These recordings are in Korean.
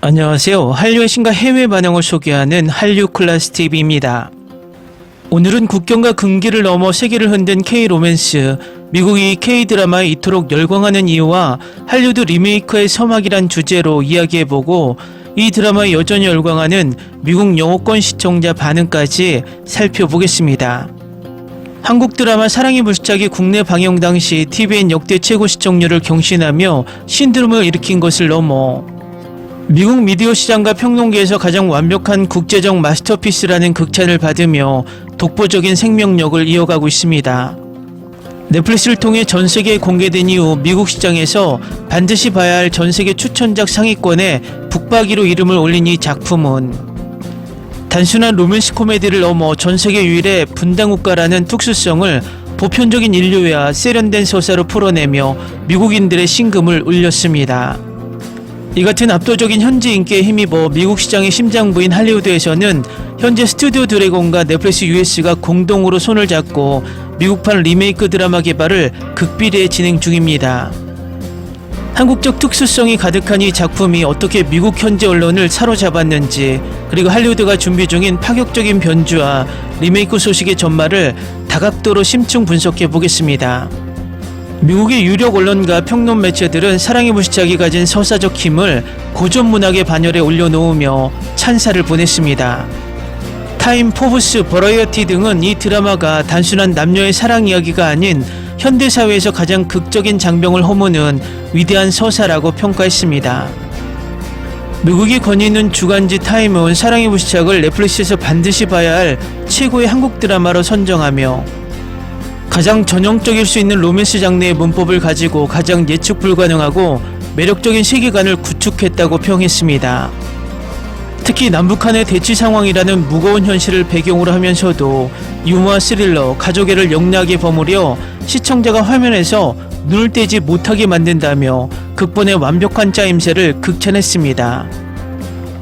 안녕하세요. 한류의 신과 해외 반응을 소개하는 한류 클래스 TV입니다. 오늘은 국경과 금기를 넘어 세계를 흔든 K-로맨스, 미국이 K-드라마에 이토록 열광하는 이유와 할리우드 리메이크의 서막이란 주제로 이야기해보고 이 드라마에 여전히 열광하는 미국 영어권 시청자 반응까지 살펴보겠습니다. 한국 드라마 사랑의 불시착이 국내 방영 당시 TVN 역대 최고 시청률을 경신하며 신드롬을 일으킨 것을 넘어 미국 미디어 시장과 평론계에서 가장 완벽한 국제적 마스터피스라는 극찬을 받으며 독보적인 생명력을 이어가고 있습니다. 넷플릭스를 통해 전 세계에 공개된 이후 미국 시장에서 반드시 봐야 할 전세계 추천작 상위권에 북박이로 이름을 올린 이 작품은 단순한 로맨스 코미디를 넘어 전 세계 유일의 분단국가라는 특수성을 보편적인 인류와 세련된 서사로 풀어내며 미국인들의 심금을 울렸습니다. 이 같은 압도적인 현지 인기에 힘입어 미국 시장의 심장부인 할리우드에서는 현재 스튜디오 드래곤과 넷플릭스 US가 공동으로 손을 잡고 미국판 리메이크 드라마 개발을 극비리에 진행 중입니다. 한국적 특수성이 가득한 이 작품이 어떻게 미국 현지 언론을 사로잡았는지, 그리고 할리우드가 준비 중인 파격적인 변주와 리메이크 소식의 전말을 다각도로 심층 분석해 보겠습니다. 미국의 유력 언론과 평론 매체들은 사랑의 불시착이 가진 서사적 힘을 고전 문학의 반열에 올려놓으며 찬사를 보냈습니다. 타임, 포브스, 버라이어티 등은 이 드라마가 단순한 남녀의 사랑 이야기가 아닌 현대사회에서 가장 극적인 장벽을 허무는 위대한 서사라고 평가했습니다. 미국이 권위있는 주간지 타임은 사랑의 불시착을 넷플릭스에서 반드시 봐야 할 최고의 한국 드라마로 선정하며 가장 전형적일 수 있는 로맨스 장르의 문법을 가지고 가장 예측 불가능하고 매력적인 세계관을 구축했다고 평했습니다. 특히 남북한의 대치 상황이라는 무거운 현실을 배경으로 하면서도 유머와 스릴러, 가족애를 영리하게 버무려 시청자가 화면에서 눈을 떼지 못하게 만든다며 극본의 완벽한 짜임새를 극찬했습니다.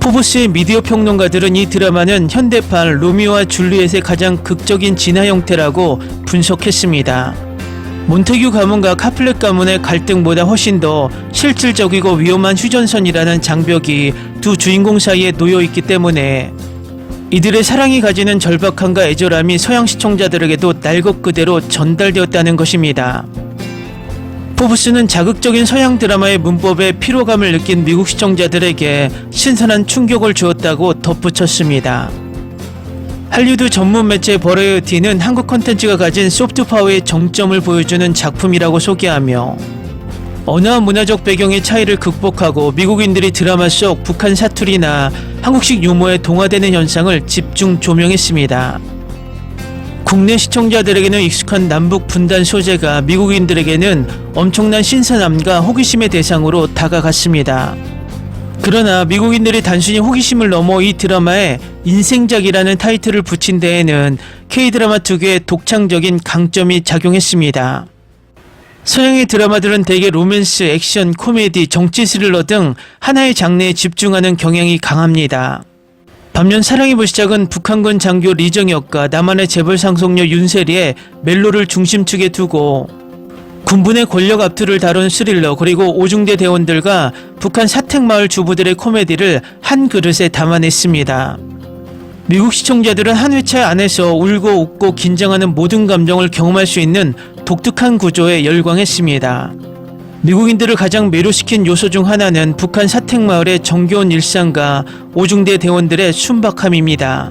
포브스의 미디어 평론가들은 이 드라마는 현대판 로미오와 줄리엣의 가장 극적인 진화 형태라고 분석했습니다. 몬테규 가문과 카플렛 가문의 갈등보다 훨씬 더 실질적이고 위험한 휴전선이라는 장벽이 두 주인공 사이에 놓여있기 때문에 이들의 사랑이 가지는 절박함과 애절함이 서양 시청자들에게도 날 것 그대로 전달되었다는 것입니다. 포브스는 자극적인 서양 드라마의 문법에 피로감을 느낀 미국 시청자들에게 신선한 충격을 주었다고 덧붙였습니다. 할리우드 전문 매체 버라이어티는 한국 콘텐츠가 가진 소프트 파워의 정점을 보여주는 작품이라고 소개하며 언어와 문화적 배경의 차이를 극복하고 미국인들이 드라마 속 북한 사투리나 한국식 유머에 동화되는 현상을 집중 조명했습니다. 국내 시청자들에게는 익숙한 남북 분단 소재가 미국인들에게는 엄청난 신선함과 호기심의 대상으로 다가갔습니다. 그러나 미국인들이 단순히 호기심을 넘어 이 드라마에 인생작이라는 타이틀을 붙인 데에는 K-드라마 특유의 독창적인 강점이 작용했습니다. 서양의 드라마들은 대개 로맨스, 액션, 코미디, 정치 스릴러 등 하나의 장르에 집중하는 경향이 강합니다. 반면 사랑의 불시착은 북한군 장교 리정혁과 남한의 재벌 상속녀 윤세리의 멜로를 중심축에 두고 군부의 권력 압투를 다룬 스릴러, 그리고 오중대 대원들과 북한 사택마을 주부들의 코미디를 한 그릇에 담아냈습니다. 미국 시청자들은 한 회차 안에서 울고 웃고 긴장하는 모든 감정을 경험할 수 있는 독특한 구조에 열광했습니다. 미국인들을 가장 매료시킨 요소 중 하나는 북한 사택마을의 정겨운 일상과 오중대 대원들의 순박함입니다.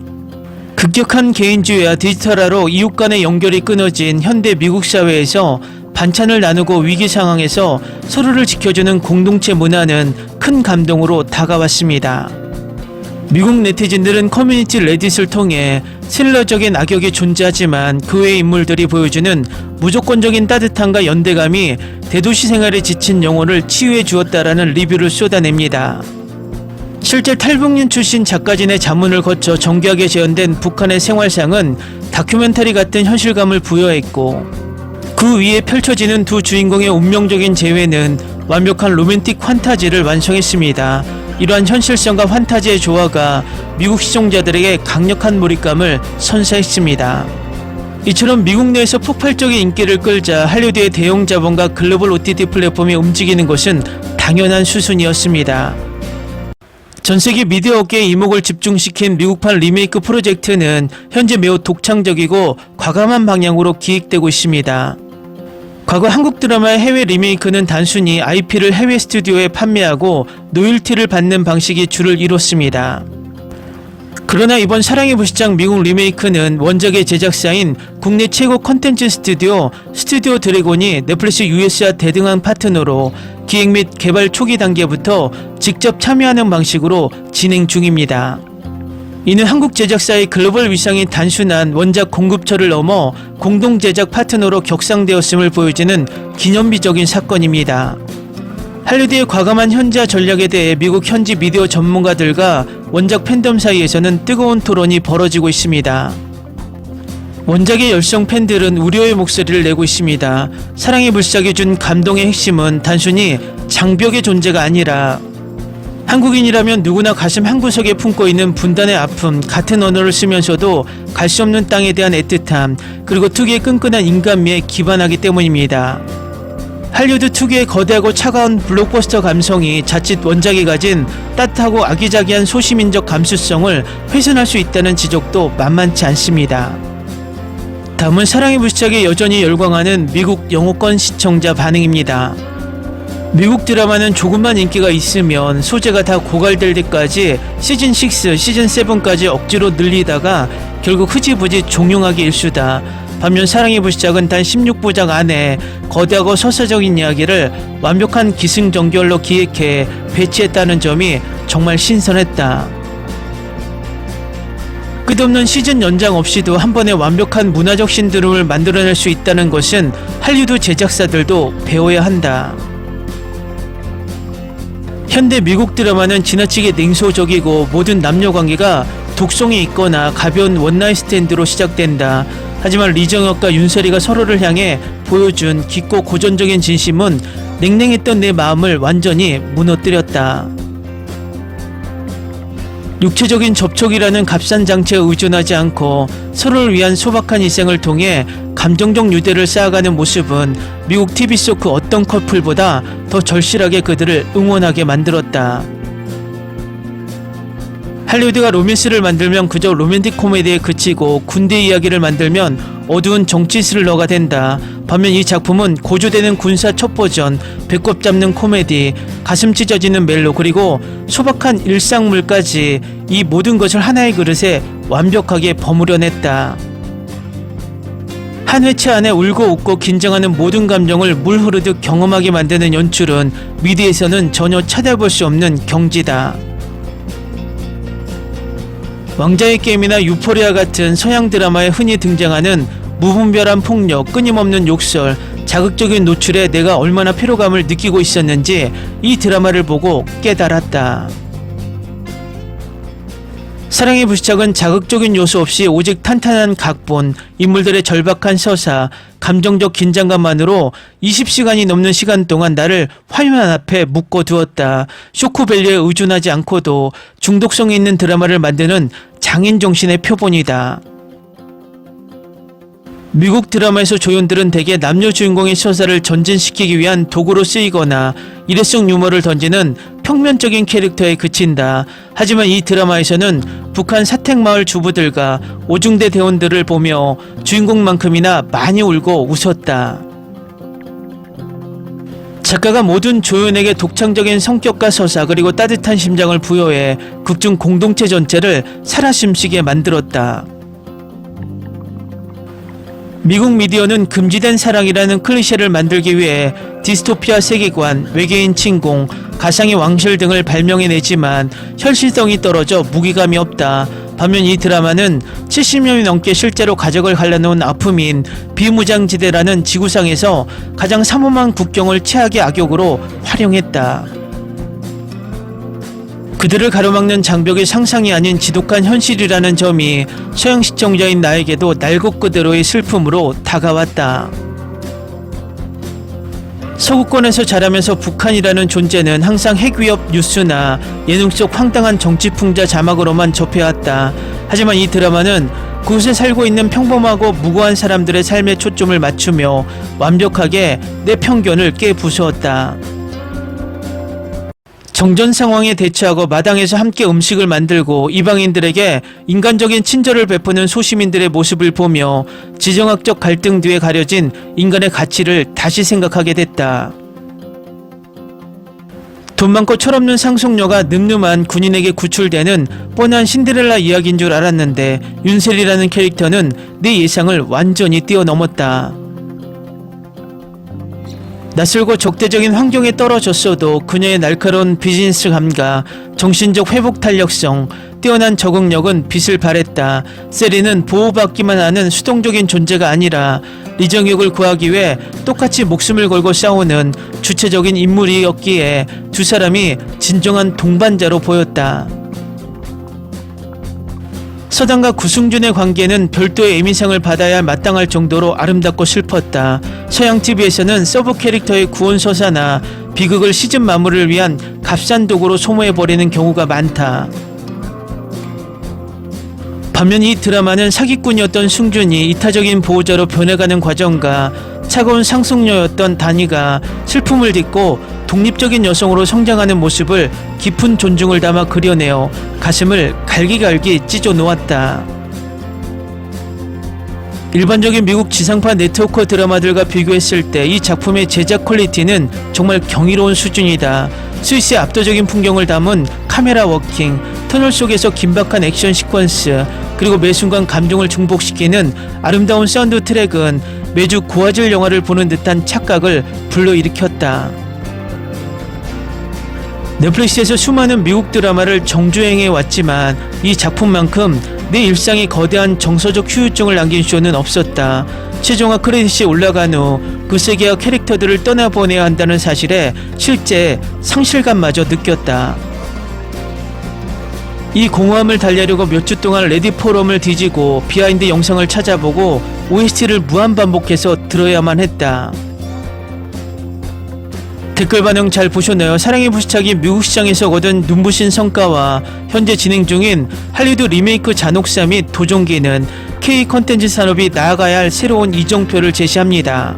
급격한 개인주의와 디지털화로 이웃 간의 연결이 끊어진 현대 미국 사회에서 반찬을 나누고 위기 상황에서 서로를 지켜주는 공동체 문화는 큰 감동으로 다가왔습니다. 미국 네티즌들은 커뮤니티 레딧을 통해 스릴러적인 악역이 존재하지만 그 외의 인물들이 보여주는 무조건적인 따뜻함과 연대감이 대도시 생활에 지친 영혼을 치유해 주었다라는 리뷰를 쏟아냅니다. 실제 탈북민 출신 작가진의 자문을 거쳐 정교하게 재현된 북한의 생활상은 다큐멘터리 같은 현실감을 부여했고, 그 위에 펼쳐지는 두 주인공의 운명적인 재회는 완벽한 로맨틱 판타지를 완성했습니다. 이러한 현실성과 판타지의 조화가 미국 시청자들에게 강력한 몰입감을 선사했습니다. 이처럼 미국 내에서 폭발적인 인기를 끌자 할리우드의 대형 자본과 글로벌 OTT 플랫폼이 움직이는 것은 당연한 수순이었습니다. 전세계 미디어 업계의 이목을 집중시킨 미국판 리메이크 프로젝트는 현재 매우 독창적이고 과감한 방향으로 기획되고 있습니다. 과거 한국 드라마의 해외 리메이크는 단순히 IP를 해외 스튜디오에 판매하고 로열티를 받는 방식이 주를 이뤘습니다. 그러나 이번 사랑의 불시착 미국 리메이크는 원작의 제작사인 국내 최고 컨텐츠 스튜디오 드래곤이 넷플릭스 US와 대등한 파트너로 기획 및 개발 초기 단계부터 직접 참여하는 방식으로 진행 중입니다. 이는 한국 제작사의 글로벌 위상이 단순한 원작 공급처를 넘어 공동 제작 파트너로 격상되었음을 보여주는 기념비적인 사건입니다. 할리우드의 과감한 현지화 전략에 대해 미국 현지 미디어 전문가들과 원작 팬덤 사이에서는 뜨거운 토론이 벌어지고 있습니다. 원작의 열성 팬들은 우려의 목소리를 내고 있습니다. 사랑의 불시착이 준 감동의 핵심은 단순히 장벽의 존재가 아니라 한국인이라면 누구나 가슴 한구석에 품고 있는 분단의 아픔, 같은 언어를 쓰면서도 갈 수 없는 땅에 대한 애틋함, 그리고 특유의 끈끈한 인간미에 기반하기 때문입니다. 할리우드 특유의 거대하고 차가운 블록버스터 감성이 자칫 원작이 가진 따뜻하고 아기자기한 소시민적 감수성을 훼손할 수 있다는 지적도 만만치 않습니다. 다음은 사랑의 불시착에 여전히 열광하는 미국 영어권 시청자 반응입니다. 미국 드라마는 조금만 인기가 있으면 소재가 다 고갈될 때까지 시즌6, 시즌7까지 억지로 늘리다가 결국 흐지부지 종용하기 일쑤다. 반면 사랑의 불시착은 단 16부작 안에 거대하고 서사적인 이야기를 완벽한 기승전결로 기획해 배치했다는 점이 정말 신선했다. 끝없는 시즌 연장 없이도 한 번에 완벽한 문화적 신드롬을 만들어낼 수 있다는 것은 할리우드 제작사들도 배워야 한다. 현대 미국 드라마는 지나치게 냉소적이고 모든 남녀관계가 독성이 있거나 가벼운 원나잇 스탠드로 시작된다. 하지만 리정혁과 윤설이가 서로를 향해 보여준 깊고 고전적인 진심은 냉랭했던 내 마음을 완전히 무너뜨렸다. 육체적인 접촉이라는 값싼 장치에 의존하지 않고 서로를 위한 소박한 희생을 통해 감정적 유대를 쌓아가는 모습은 미국 TV 속 그 어떤 커플보다 더 절실하게 그들을 응원하게 만들었다. 할리우드가 로맨스를 만들면 그저 로맨틱 코미디에 그치고 군대 이야기를 만들면 어두운 정치 스릴러가 된다. 반면 이 작품은 고조되는 군사 첩보전, 배꼽 잡는 코미디, 가슴 찢어지는 멜로, 그리고 소박한 일상물까지 이 모든 것을 하나의 그릇에 완벽하게 버무려냈다. 한 회차 안에 울고 웃고 긴장하는 모든 감정을 물 흐르듯 경험하게 만드는 연출은 미디에서는 전혀 찾아볼 수 없는 경지다. 왕자의 게임이나 유포리아 같은 서양 드라마에 흔히 등장하는 무분별한 폭력, 끊임없는 욕설, 자극적인 노출에 내가 얼마나 피로감을 느끼고 있었는지 이 드라마를 보고 깨달았다. 사랑의 불시착은 자극적인 요소 없이 오직 탄탄한 각본, 인물들의 절박한 서사, 감정적 긴장감만으로 20시간이 넘는 시간 동안 나를 화면 앞에 묶어두었다. 쇼크밸류에 의존하지 않고도 중독성이 있는 드라마를 만드는 장인 정신의 표본이다. 미국 드라마에서 조연들은 대개 남녀 주인공의 서사를 전진시키기 위한 도구로 쓰이거나 일회성 유머를 던지는 평면적인 캐릭터에 그친다. 하지만 이 드라마에서는 북한 사택마을 주부들과 오중대 대원들을 보며 주인공만큼이나 많이 울고 웃었다. 작가가 모든 조연에게 독창적인 성격과 서사 그리고 따뜻한 심장을 부여해 극중 공동체 전체를 살아숨쉬게 만들었다. 미국 미디어는 금지된 사랑이라는 클리셰를 만들기 위해 디스토피아 세계관, 외계인 침공, 가상의 왕실 등을 발명해내지만 현실성이 떨어져 무게감이 없다. 반면 이 드라마는 70년이 넘게 실제로 가족을 갈라놓은 아픔인 비무장지대라는 지구상에서 가장 삼엄한 국경을 최악의 악역으로 활용했다. 그들을 가로막는 장벽이 상상이 아닌 지독한 현실이라는 점이 서양 시청자인 나에게도 날것 그대로의 슬픔으로 다가왔다. 서구권에서 자라면서 북한이라는 존재는 항상 핵위협 뉴스나 예능 속 황당한 정치풍자 자막으로만 접해왔다. 하지만 이 드라마는 그곳에 살고 있는 평범하고 무고한 사람들의 삶에 초점을 맞추며 완벽하게 내 편견을 깨부수었다. 정전 상황에 대처하고 마당에서 함께 음식을 만들고 이방인들에게 인간적인 친절을 베푸는 소시민들의 모습을 보며 지정학적 갈등 뒤에 가려진 인간의 가치를 다시 생각하게 됐다. 돈 많고 철없는 상속녀가 늠름한 군인에게 구출되는 뻔한 신데렐라 이야기인 줄 알았는데 윤셀이라는 캐릭터는 내 예상을 완전히 뛰어넘었다. 낯설고 적대적인 환경에 떨어졌어도 그녀의 날카로운 비즈니스 감각, 정신적 회복 탄력성, 뛰어난 적응력은 빛을 발했다. 세리는 보호받기만 하는 수동적인 존재가 아니라 리정육을 구하기 위해 똑같이 목숨을 걸고 싸우는 주체적인 인물이었기에 두 사람이 진정한 동반자로 보였다. 서당과 구승준의 관계는 별도의 에미상을 받아야 마땅할 정도로 아름답고 슬펐다. 서양 TV에서는 서브 캐릭터의 구원 서사나 비극을 시즌 마무리를 위한 값싼 도구로 소모해버리는 경우가 많다. 반면 이 드라마는 사기꾼이었던 승준이 이타적인 보호자로 변해가는 과정과 차가운 상속녀였던 다니가 슬픔을 딛고 독립적인 여성으로 성장하는 모습을 깊은 존중을 담아 그려내어 가슴을 갈기갈기 찢어 놓았다. 일반적인 미국 지상파 네트워크 드라마들과 비교했을 때 이 작품의 제작 퀄리티는 정말 경이로운 수준이다. 스위스의 압도적인 풍경을 담은 카메라 워킹, 터널 속에서 긴박한 액션 시퀀스, 그리고 매 순간 감정을 중복시키는 아름다운 사운드 트랙은 매주 고화질 영화를 보는 듯한 착각을 불러일으켰다. 넷플릭스에서 수많은 미국 드라마를 정주행해 왔지만 이 작품만큼 내 일상에 거대한 정서적 후유증을 남긴 쇼는 없었다. 최종화 크레딧이 올라간 후 그 세계와 캐릭터들을 떠나보내야 한다는 사실에 실제 상실감마저 느꼈다. 이 공허함을 달래려고 몇 주 동안 레딧 포럼을 뒤지고 비하인드 영상을 찾아보고 OST를 무한반복해서 들어야만 했다. 댓글 반응 잘 보셨나요? 사랑의 불시착이 미국 시장에서 거둔 눈부신 성과와 현재 진행 중인 할리우드 리메이크 잔혹사 및 도종기는 K 컨텐츠 산업이 나아가야 할 새로운 이정표를 제시합니다.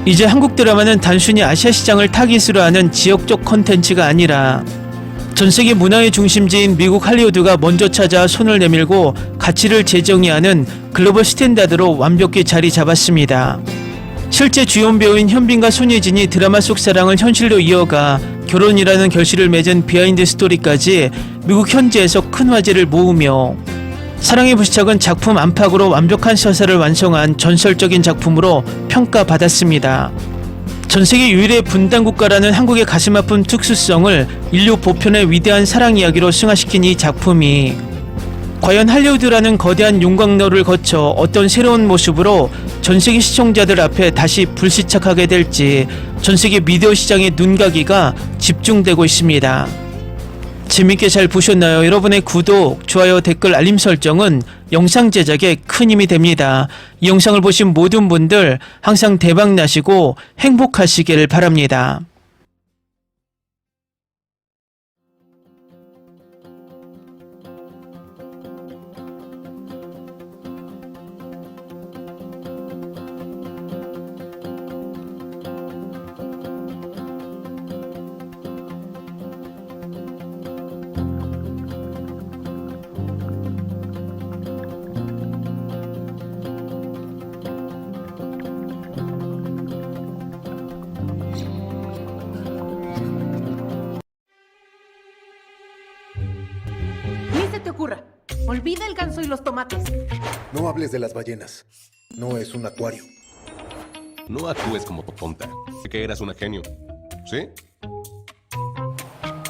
이제 한국 드라마는 단순히 아시아 시장을 타깃으로 하는 지역적 컨텐츠가 아니라 전세계 문화의 중심지인 미국 할리우드가 먼저 찾아 손을 내밀고 가치를 재정의하는 글로벌 스탠다드로 완벽히 자리 잡았습니다. 실제 주연 배우인 현빈과 손예진이 드라마 속 사랑을 현실로 이어가 결혼이라는 결실을 맺은 비하인드 스토리까지 미국 현지에서 큰 화제를 모으며 사랑의 불시착은 작품 안팎으로 완벽한 서사를 완성한 전설적인 작품으로 평가받았습니다. 전세계 유일의 분단국가라는 한국의 가슴 아픈 특수성을 인류 보편의 위대한 사랑 이야기로 승화시킨 이 작품이 과연 할리우드라는 거대한 용광로를 거쳐 어떤 새로운 모습으로 전세계 시청자들 앞에 다시 불시착하게 될지 전세계 미디어 시장의 눈가기가 집중되고 있습니다. 재밌게 잘 보셨나요? 여러분의 구독, 좋아요, 댓글, 알림 설정은 영상 제작에 큰 힘이 됩니다. 이 영상을 보신 모든 분들 항상 대박 나시고 행복하시길 바랍니다. Ni se te ocurra. Olvida el ganso y los tomates. No hables de las ballenas. No es un acuario. No actúes como tonta. Sé que eras una genio. ¿Sí?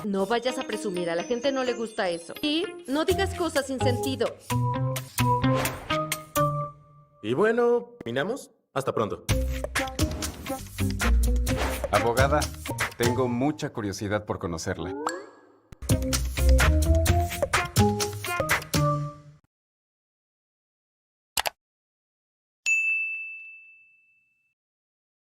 No vayas a presumir, a la gente no le gusta eso. Y no digas cosas sin sentido. Y bueno, ¿terminamos? Hasta pronto. Abogada, tengo mucha curiosidad por conocerla.